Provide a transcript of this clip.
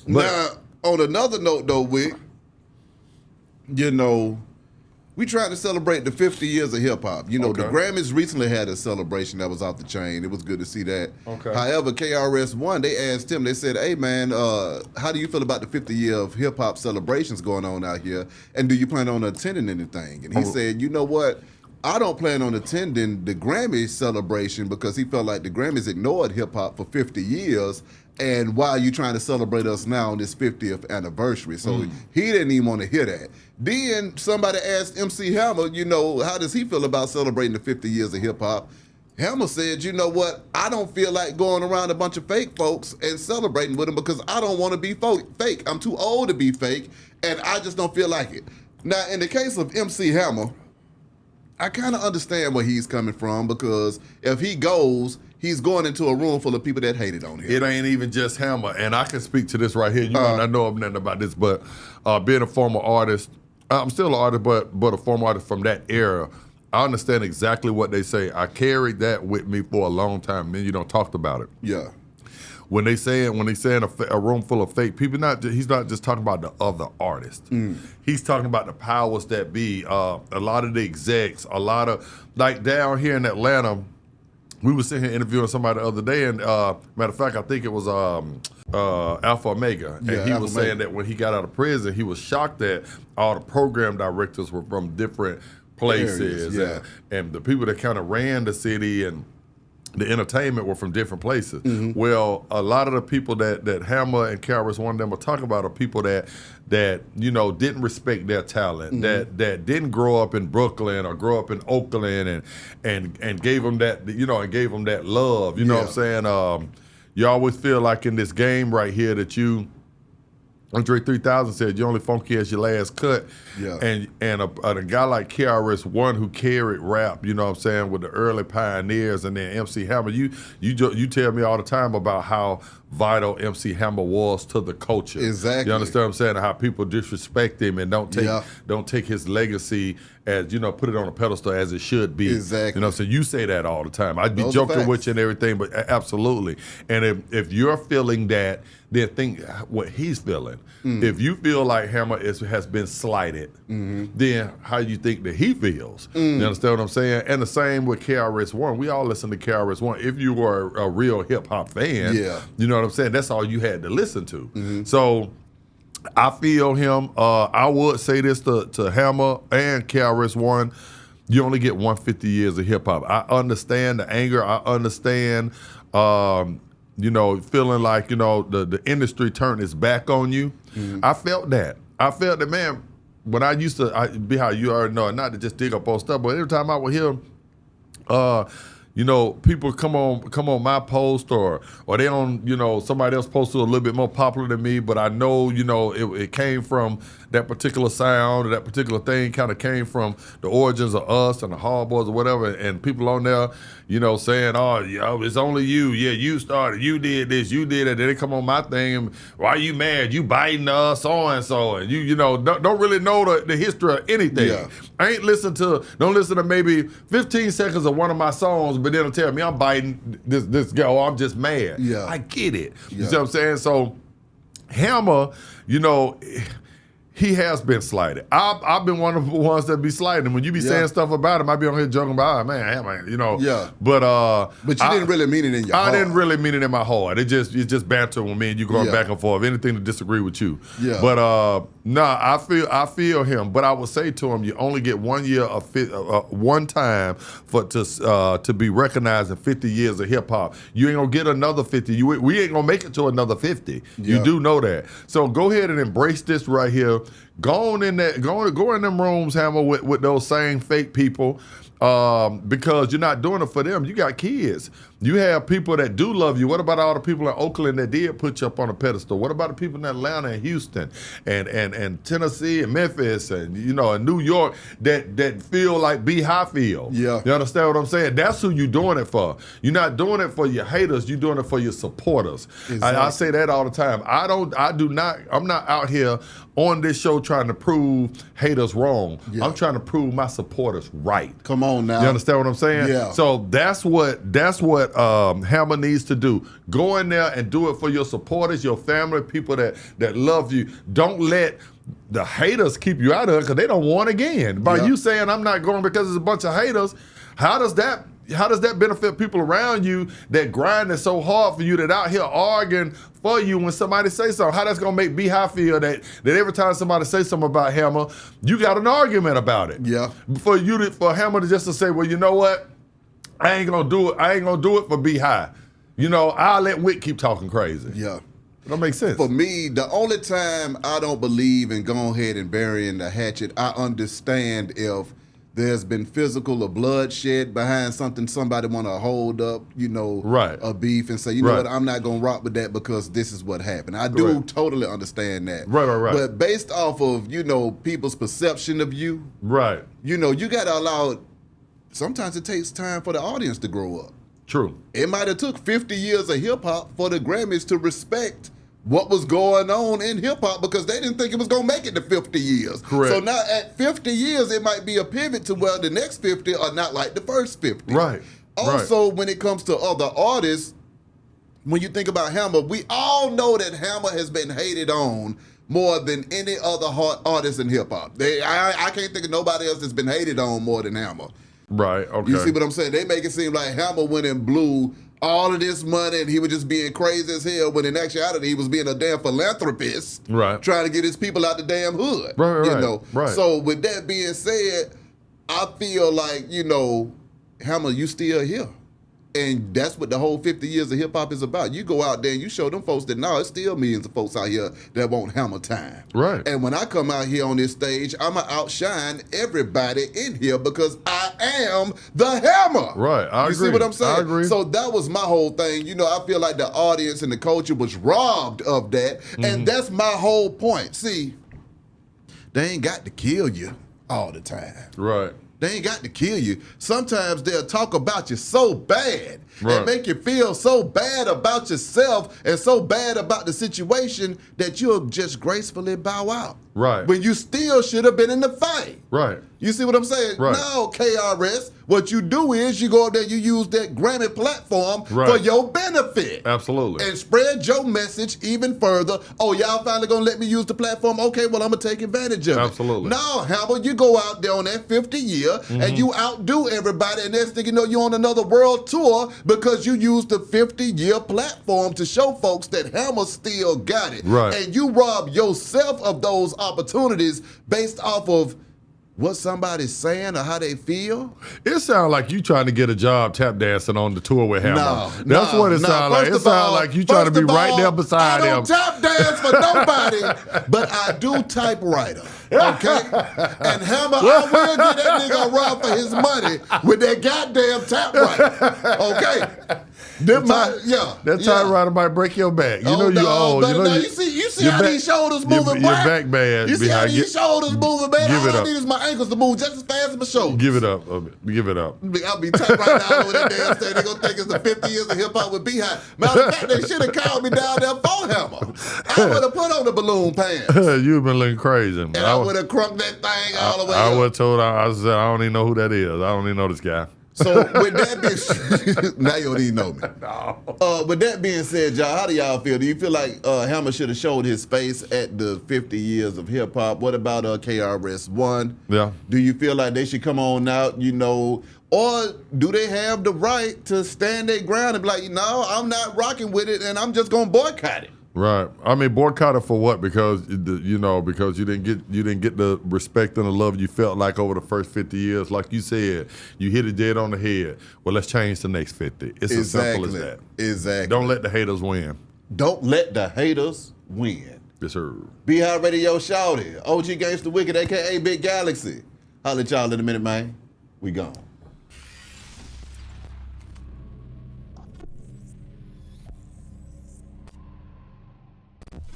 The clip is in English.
But now, on another note, though, Wick, we tried to celebrate the 50 years of hip hop. The Grammys recently had a celebration that was off the chain. It was good to see that. Okay. However, KRS One, they asked him. They said, "Hey, man, how do you feel about the 50 year of hip hop celebrations going on out here? And do you plan on attending anything?" And he said, "You know what? I don't plan on attending the Grammy celebration because he felt like the Grammys ignored hip hop for 50 years. And why are you trying to celebrate us now on this 50th anniversary?" So he didn't even want to hear that. Then somebody asked MC Hammer, how does he feel about celebrating the 50 years of hip hop? Hammer said, "You know what? I don't feel like going around a bunch of fake folks and celebrating with them because I don't want to be fake. I'm too old to be fake, and I just don't feel like it." Now, in the case of MC Hammer, I kind of understand where he's coming from because if he goes, he's going into a room full of people that hated on him. It ain't even just Hammer, and I can speak to this right here. You might not know nothing about this, but being a former artist, I'm still an artist, but a former artist from that era, I understand exactly what they say. I carried that with me for a long time. Man, you don't talked about it. Yeah. When they say a room full of fake people, he's not just talking about the other artists. He's talking about the powers that be. A lot of the execs, a lot of like down here in Atlanta. We were sitting here interviewing somebody the other day, and matter of fact, I think it was Alpha Omega, and he was saying that when he got out of prison, he was shocked that all the program directors were from different places, and the people that kind of ran the city and the entertainment were from different places. Well, a lot of the people that Hammer and KRS One of them are talking about are people that didn't respect their talent, that didn't grow up in Brooklyn or grow up in Oakland and gave them that and gave them that love. You know what I'm saying? You always feel like in this game right here that Andre 3000 said, "You only funky as your last cut." Yeah. And a guy like KRS One who carried rap, you know what I'm saying, with the early pioneers, and then MC Hammer. You tell me all the time about how vital MC Hammer was to the culture. Exactly. You understand what I'm saying? How people disrespect him and don't take his legacy as, put it on a pedestal as it should be. Exactly. You know what I'm saying? You say that all the time. I'd be Those joking with you and everything, but absolutely. And if you're feeling that, then think what he's feeling. If you feel like Hammer has been slighted, then how do you think that he feels? You understand what I'm saying? And the same with KRS One. We all listen to KRS One. If you were a real hip hop fan, you know what I'm saying? That's all you had to listen to. So I feel him. I would say this to Hammer and KRS One. You only get 150 years of hip hop. I understand the anger. I understand feeling like, the industry turned its back on you. I felt that. Man, when I used to be how you already know, not to just dig up on stuff, but every time I would hear people come on my post or they on, somebody else posted a little bit more popular than me, but I know, it came from that particular sound or that particular thing kind of came from the origins of us and the Hardboys or whatever, and people on there, saying, "Oh, it's only you. Yeah, you started. You did this. You did it." Then they come on my thing and, "Why you mad? You biting us, so and so," and you don't really know the history of anything. Yeah. I ain't don't listen to maybe 15 seconds of one of my songs, but then tell me I'm biting this guy. I'm just mad. Yeah, I get it. You see what I'm saying? So Hammer, he has been slighted. I've been one of the ones that be slighted. And when you be saying stuff about him, I be on here joking about, man, Yeah. But you didn't really mean it in your heart. I didn't really mean it in my heart. It's just banter with me and you going back and forth. Anything to disagree with you. Yeah. But I feel him. But I would say to him, you only get 1 year of one time to be recognized in 50 years of hip hop. You ain't gonna get another 50. We ain't gonna make it to another 50. Yeah. You do know that. So go ahead and embrace this right here. Go in them rooms, Hammer, with those same fake people, because you're not doing it for them. You got kids. You have people that do love you. What about all the people in Oakland that did put you up on a pedestal? What about the people in Atlanta and Houston and Tennessee and Memphis and and New York that feel like Beehive feel? Yeah. You understand what I'm saying? That's who you doing it for. You're not doing it for your haters. You're doing it for your supporters. Exactly. I say that all the time. I'm not out here on this show trying to prove haters wrong. Yeah. I'm trying to prove my supporters right. Come on now. You understand what I'm saying? Yeah. So that's what Hammer needs to do. Go in there and do it for your supporters, your family, people that love you. Don't let the haters keep you out of it because they don't want again. By you saying I'm not going because there's a bunch of haters, how does that benefit people around you that grinding so hard for you, that out here arguing for you when somebody say something? How that's gonna make Beehive feel that every time somebody say something about Hammer, you got an argument about it. Yeah. For Hammer to just to say, well, you know what? I ain't gonna do it. I ain't gonna do it for Beehive. You know, I'll let Wick keep talking crazy. Yeah. That makes sense. For me, the only time I don't believe in going ahead and burying the hatchet, I understand if there's been physical or bloodshed behind something, somebody want to hold up, a beef and say, you know what, I'm not going to rock with that because this is what happened. I do totally understand that. Right. But based off of, people's perception of you, you got to allow, sometimes it takes time for the audience to grow up. True. It might have took 50 years of hip-hop for the Grammys to respect what was going on in hip-hop because they didn't think it was going to make it to 50 years. Correct. So now at 50 years, it might be a pivot to where the next 50 are not like the first 50. Right. Also, when it comes to other artists, when you think about Hammer, we all know that Hammer has been hated on more than any other artist in hip-hop. I can't think of nobody else that's been hated on more than Hammer. Right, okay. You see what I'm saying? They make it seem like Hammer went and blew all of this money and he was just being crazy as hell when in actuality he was being a damn philanthropist trying to get his people out the damn hood. Right. So with that being said, I feel like, Hammer, you still here. And that's what the whole 50 years of hip-hop is about. You go out there and you show them folks that, no, it's still millions of folks out here that want Hammer time. Right. And when I come out here on this stage, I'm going to outshine everybody in here because I am the Hammer. Right, I agree. You see what I'm saying? I agree. So that was my whole thing. I feel like the audience and the culture was robbed of that. And that's my whole point. See, they ain't got to kill you all the time. Right. They ain't got to kill you. Sometimes they'll talk about you so bad and make you feel so bad about yourself and so bad about the situation that you'll just gracefully bow out. Right. When you still should have been in the fight. Right. You see what I'm saying? Right. No, KRS, what you do is you go up there, you use that Grammy platform for your benefit. Absolutely. And spread your message even further. Oh, y'all finally gonna let me use the platform? Okay, well, I'm gonna take advantage of it. Absolutely. No, Hammer, you go out there on that 50 year and you outdo everybody, and next thing you know, you're on another world tour because you used the 50-year platform to show folks that Hammer still got it. Right. And you rob yourself of those opportunities based off of what somebody's saying or how they feel. It sounds like you trying to get a job tap dancing on the tour with Hammer. That's what it sounds like. It sounds like you trying to be right there beside him. I don't tap dance for nobody, but I do typewriter. Okay? And Hammer, I will get that nigga a run for his money with that goddamn typewriter. Okay? That typewriter might break your back. You know you're old. You see how these shoulders moving, your back bad. You see how these shoulders moving, man? All I need is my ankles to move just as fast as my shoulders. Give it up. Give it up. I'll be tight right now over that damn stage. They're going to think it's the 50 years of hip-hop with Beehive. Matter of fact, they should have called me down there for Hammer. I would have put on the balloon pants. You've been looking crazy. And I would have crunked that thing all the way I up. would have told her, I said, I don't even know who that is. I don't even know this guy. So with that being now you don't even know me. No. With that being said, y'all, how do y'all feel? Do you feel like Hammer should have showed his face at the 50 years of hip hop? What about KRS-One? Yeah. Do you feel like they should come on out, or do they have the right to stand their ground and be like, no, I'm not rocking with it and I'm just gonna boycott it? Right. I mean, boycott it for what? Because because you didn't get the respect and the love you felt like over the first 50 years. Like you said, you hit it dead on the head. Well, let's change the next 50. It's as simple as that. Exactly. Don't let the haters win. Don't let the haters win. Yes, sir. Beehive Radio Shawty, OG Gangsta Wicked, aka Big Galaxy. Holla at y'all in a minute, man. We gone.